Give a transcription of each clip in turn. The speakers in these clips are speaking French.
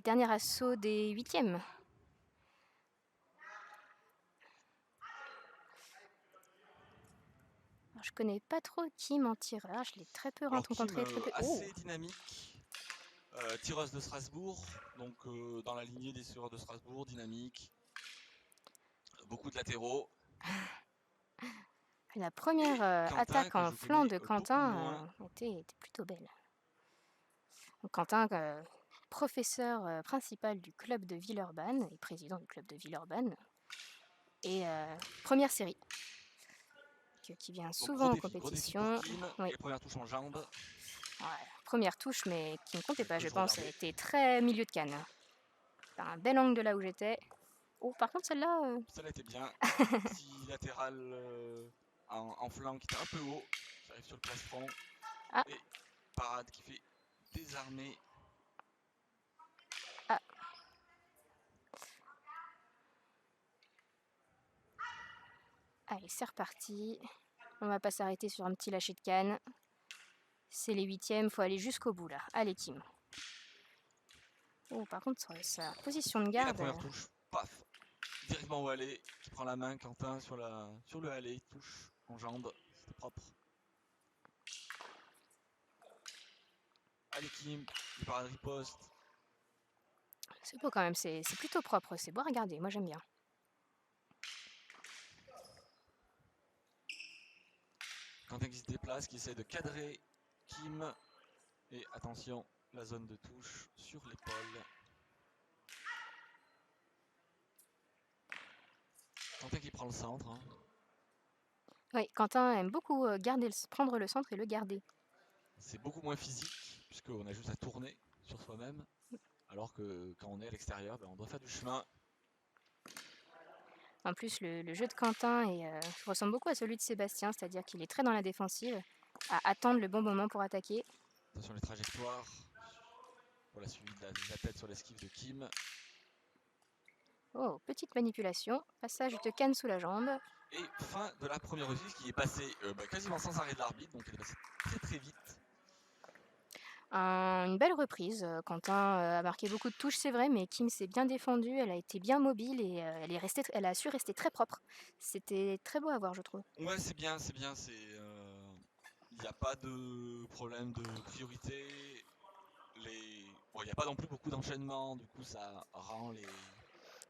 dernier assaut des 8e. Alors, je connais pas trop Kim en tireur, je l'ai très peu Alors Kim, rencontré, très peu. Oh, assez dynamique, tireuse de Strasbourg, donc dans la lignée des tireurs de Strasbourg, dynamique, beaucoup de latéraux. la première Et Quentin, attaque que en je flanc connais de beaucoup Quentin moins. était plutôt belle. Donc, Quentin, professeur principal du club de Villeurbanne et président du club de Villeurbanne. Et première série qui vient Donc souvent en gros défi pour compétition. Kim. Oui. Et première touche en jambe. Ouais, première touche, mais qui ne comptait pas, Que je je pense. Elle regardais. était très milieu de canne. Par un bel angle de là où j'étais. Oh, par contre, celle-là. Celle-là était bien. Petit latéral en flanc qui était un peu haut. J'arrive sur le plastron. Ah, Et parade qui fait désarmer. ah. Allez, c'est reparti. On va pas s'arrêter sur un petit lâcher de canne. C'est les 8e, faut aller jusqu'au bout là. Allez, Kim. Oh, par contre, sa position de Et la garde. première touche, paf, directement au aller, qui prend la main, Quentin, sur le aller, touche en jambe, c'était propre. Allez Kim, il part à riposte. C'est beau quand même, c'est plutôt propre, c'est beau à regarder, moi j'aime bien. Quentin qui se déplace, qui essaie de cadrer Kim. Et attention, la zone de touche sur l'épaule. Quentin qui prend le centre. Hein. Oui, Quentin aime beaucoup prendre le centre et le garder. C'est beaucoup moins physique, puisqu'on a juste à tourner sur soi-même. Alors que quand on est à l'extérieur, on doit faire du chemin. En plus, le jeu de Quentin ressemble beaucoup à celui de Sébastien, c'est-à-dire qu'il est très dans la défensive, à attendre le bon moment pour attaquer. Attention les trajectoires. Pour la suivi de la tête sur l'esquive de Kim. Oh, petite manipulation, passage de canne sous la jambe. Et fin de la première reprise qui est passée quasiment sans arrêt de l'arbitre, donc elle est passée très très vite. Une belle reprise, Quentin a marqué beaucoup de touches, c'est vrai, mais Kim s'est bien défendue, elle a été bien mobile et elle a su rester très propre. C'était très beau à voir, je trouve. Ouais, c'est bien, c'est bien. Il n'y a pas de problème de priorité. Bon, il n'y a pas non plus beaucoup d'enchaînement, du coup ça rend les.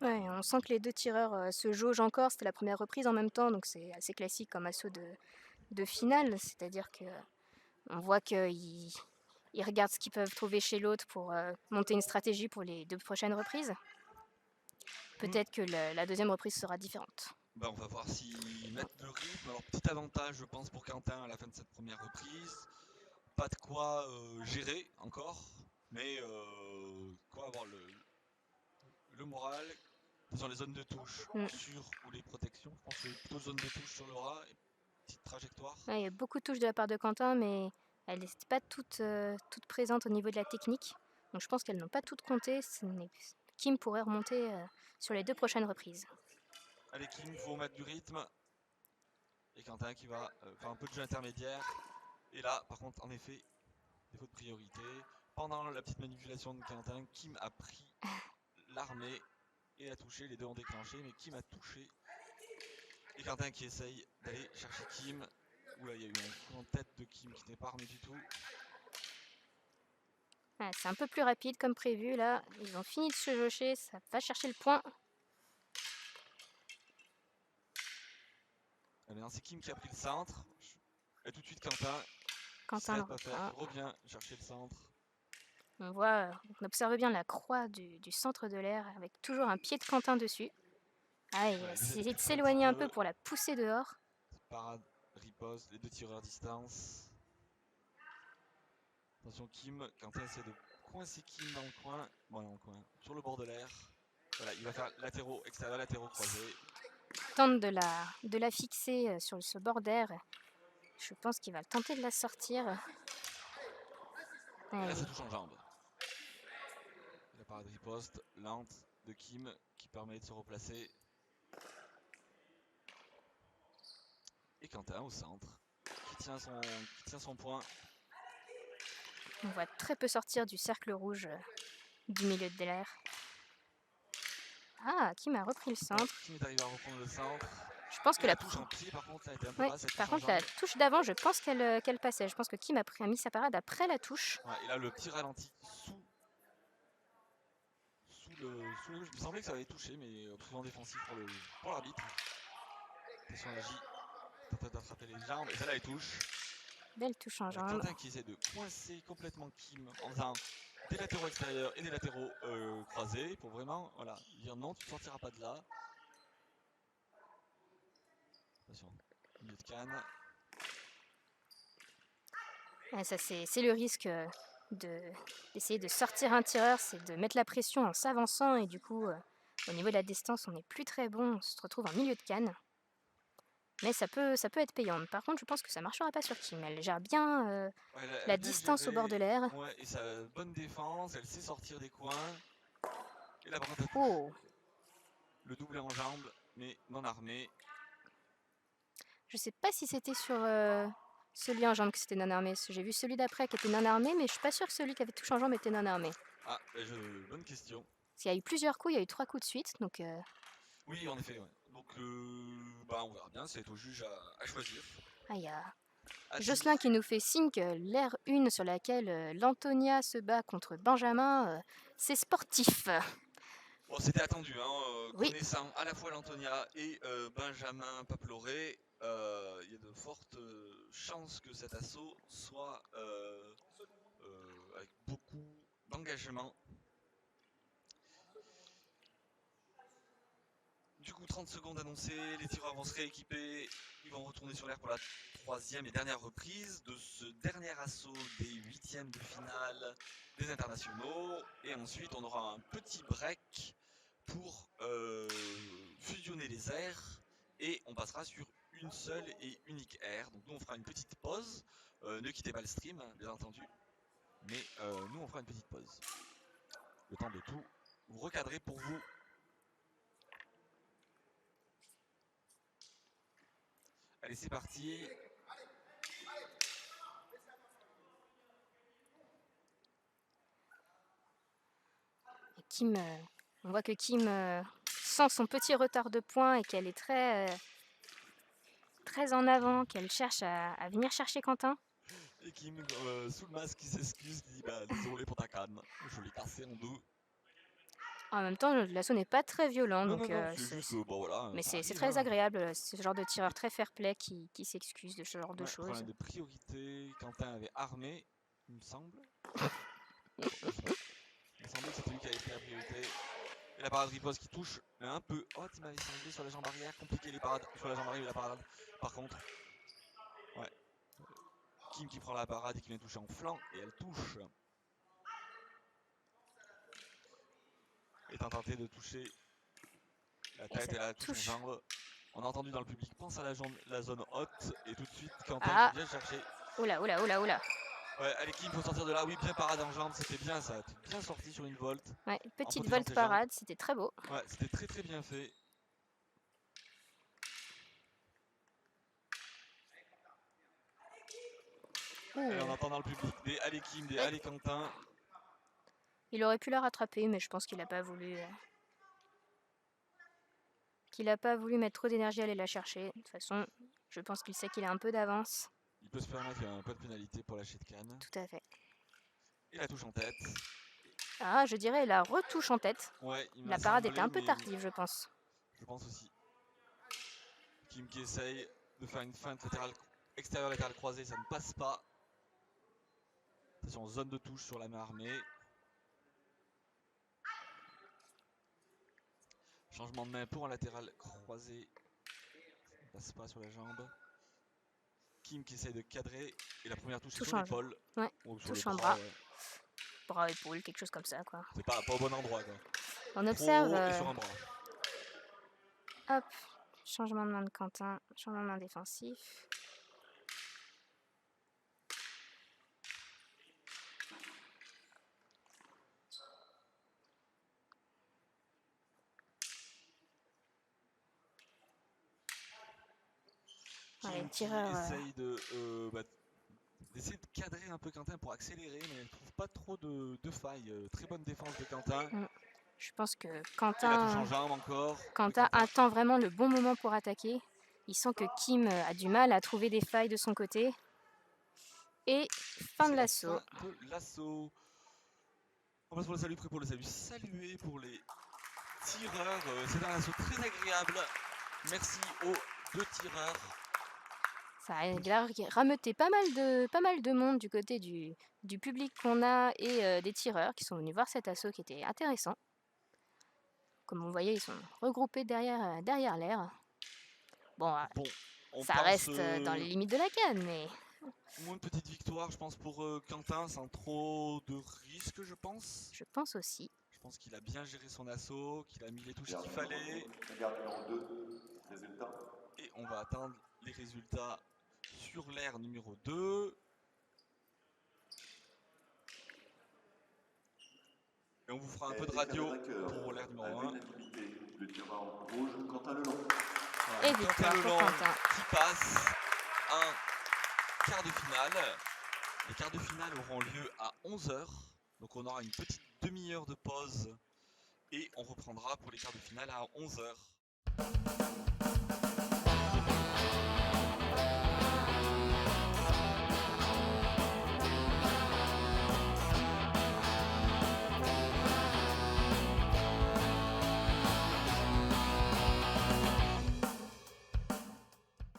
Ouais, on sent que les deux tireurs se jaugent encore, c'était la première reprise en même temps, donc c'est assez classique comme assaut de finale, c'est-à-dire que on voit qu'ils regardent ce qu'ils peuvent trouver chez l'autre pour monter une stratégie pour les 2 prochaines reprises. Peut-être que la deuxième reprise sera différente. On va voir s'ils mettent le rythme. Alors, petit avantage, je pense, pour Quentin à la fin de cette première reprise. Pas de quoi gérer encore, mais quoi avoir le moral. Dans les zones de touche sur ou les protections. Je pense que c'est plutôt zone de touche sur l'aura et petite trajectoire. Ouais, il y a beaucoup de touches de la part de Quentin, mais elles n'étaient pas toutes présentes au niveau de la technique. Donc je pense qu'elles n'ont pas toutes compté. Kim pourrait remonter sur les 2 prochaines reprises. Allez Kim, faut mettre du rythme. Et Quentin qui va faire un peu de jeu intermédiaire. Et là, par contre, en effet, défaut de priorité. Pendant la petite manipulation de Quentin, Kim a pris l'armée et a touché. Les deux ont déclenché, mais Kim a touché. Et Quentin qui essaye d'aller chercher Kim. Oula, il y a eu un coup en tête de Kim qui n'est pas armé du tout. Ouais, c'est un peu plus rapide comme prévu là. Ils ont fini de se jaucher, ça va chercher le point. Et maintenant, c'est Kim qui a pris le centre. Et tout de suite, Quentin qui Quentin le s'arrête pas faire, qui reprend. revient chercher le centre. On observe bien la croix du centre de l'air avec toujours un pied de Quentin dessus. Ah, il va Voilà, il essaie de essayer de pousser un petit s'éloigner un peu peu. pour la pousser dehors. Parade, riposte, les deux tireurs distance. Attention Kim, Quentin essaie de coincer Kim dans le coin. Bon, dans le coin, sur le bord de l'air. Voilà, il va faire latéraux, extérieur, latéraux croisés. Tente de la fixer sur ce bord d'air. Je pense qu'il va tenter de la sortir. Et là, Allez. ça touche en jambe. Et la parade riposte lente de Kim qui permet de se replacer. Et Quentin au centre, qui tient son point. On voit très peu sortir du cercle rouge du milieu de l'air. Ah, Kim a repris le Ouais, centre. Kim est arrivé à reprendre le centre. Je pense Et que la touche en pied, par contre, elle était un peu ouais, basse, la touche par en contre, la jambe. touche d'avant, je pense qu'elle passait. Je pense que Kim a mis sa parade après la touche. Ouais, et là, le petit ralenti sous le. Il me semblait que ça avait touché, mais option défensif pour l'arbitre. Attention à J. Tente d'attraper les jambes. Et celle-là, elle touche. Belle touche en jambe. Quentin qui essaie de coincer complètement Kim en faisant des latéraux extérieurs et des latéraux croisés pour vraiment dire non, tu ne sortiras pas de là. Attention, milieu de canne. Ouais, ça, c'est le risque d'essayer de sortir un tireur, c'est de mettre la pression en s'avançant et du coup, au niveau de la distance, on n'est plus très bon, on se retrouve en milieu de canne. Mais ça peut être payant. Par contre, je pense que ça marchera pas sur Kim. Elle gère bien Ouais, elle la a bien distance au bord de géré. l'air. Ouais, et sa bonne défense, elle sait sortir des coins. Et la par contre, elle touche. Oh, Le doublé en jambes, mais non armé. je sais pas si c'était sur celui en jambe que c'était non armé. J'ai vu celui d'après qui était non armé, mais je suis pas sûre que celui qui avait touche en jambe était non armé. Ah, bonne question. Parce qu'il y a eu plusieurs coups, il y a eu 3 coups de suite, donc Oui, en effet, ouais. Donc, on verra bien, c'est au juge à choisir. ah, il y a Ah, Jocelyn qui nous fait signe que l'aire 1 sur laquelle l'Antonia se bat contre Benjamin, c'est sportif. Bon, c'était attendu, hein, Oui, connaissant à la fois l'Antonia et Benjamin Papeloré, il y a de fortes chances que cet assaut soit avec beaucoup d'engagement. Du coup, 30 secondes annoncées, les tireurs vont se rééquiper, ils vont retourner sur l'air pour la troisième et dernière reprise de ce dernier assaut des huitièmes de finale des internationaux. Et ensuite, on aura un petit break pour fusionner les aires et on passera sur une seule et unique aire. Donc nous, on fera une petite pause. Ne quittez pas le stream, hein, bien entendu. Mais nous, on fera une petite pause. Le temps de tout vous recadrer pour vous. Allez, c'est parti. et Kim, on voit que Kim sent son petit retard de points et qu'elle est très en avant, qu'elle cherche à venir chercher Quentin. Et Kim, sous le masque, qui s'excuse, qui dit bah, désolé pour ta canne, je l'ai cassé en deux. En même temps, l'assaut n'est pas très violent, Non, donc non, non, c'est juste, bon voilà, mais ça c'est arrive. très Hein. agréable, c'est ce genre de tireur très fair-play qui s'excuse de ce genre de Ouais, choses. problème de priorité, Quentin avait armé, il me semble. Oh, je sais pas. Il me semblait que c'était lui qui avait pris la priorité. Et la parade riposte qui touche un peu. Oh, il m'avait semblé sur la jambe arrière. Compliqué les parades sur la jambe arrière et la parade. Par contre, ouais. Kim qui prend la parade et qui vient toucher en flanc. Et elle touche. Étant tenté de toucher la tête et la touche en jambe. On a entendu dans le public, pense à la zone haute. Et tout de suite, Quentin qui vient chercher. Oula, oula, oula, oula. Ouais, allez Kim, faut sortir de là. Oui, bien parade en jambe. C'était bien ça. T'es bien sorti sur une volte. Ouais, petite protégeant volte tes jambes. parade, c'était très beau. Ouais, c'était très très bien fait. Et on entend dans le public des allez Kim, des allez Quentin. Il aurait pu la rattraper, mais je pense qu'il n'a pas voulu. Qu'il n'a pas voulu mettre trop d'énergie à aller la chercher. De toute façon, je pense qu'il sait qu'il a un peu d'avance. Il peut se permettre un peu de pénalité pour lâcher de canne. Tout à fait. Et la touche en tête. Ah, je dirais la retouche en tête. Ouais, la parade était un peu tardive, je pense. Je pense aussi. Kim qui essaye de faire une feinte extérieure latérale croisée, ça ne passe pas. Attention, zone de touche sur la main armée. Changement de main pour un latéral croisé. Ça ne passe pas sur la jambe. Kim qui essaye de cadrer. Et la première touche sur l'épaule. Ouais, touche en bras. Ouais. Bras, épaule, quelque chose comme ça, quoi. C'est pas au bon endroit, quoi. On observe. Et sur un bras. Hop, changement de main de Quentin, changement de main défensif. Kim qui essaye d'essayer de cadrer un peu Quentin pour accélérer, mais elle trouve pas trop de failles. Très bonne défense de Quentin. Je pense que Et la touche en jambe encore. Quentin attend vraiment le bon moment pour attaquer. Il sent que Kim a du mal à trouver des failles de son côté. Et fin de l'assaut. Fin de l'assaut. On passe pour le salut, prêt pour le salut. Salué pour les tireurs. C'est un assaut très agréable. Merci aux 2 tireurs. Ça a rameuté pas mal de monde du côté du public qu'on a et des tireurs qui sont venus voir cet assaut qui était intéressant. Comme vous voyez, ils sont regroupés derrière l'air. Bon, ça reste dans les limites de la canne, mais... Une petite victoire, je pense, pour Quentin, sans trop de risques, je pense. Je pense aussi. Je pense qu'il a bien géré son assaut, qu'il a mis les touches qu'il fallait. Et on va attendre les résultats sur l'air numéro 2. Et on vous fera un peu de radio pour l'air numéro 1. Le tireur rouge, Quentin Lelon. Et victoire pour Quentin. Qui passe un quart de finale. Les quarts de finale auront lieu à 11h. Donc on aura une petite demi-heure de pause. Et on reprendra pour les quarts de finale à 11h.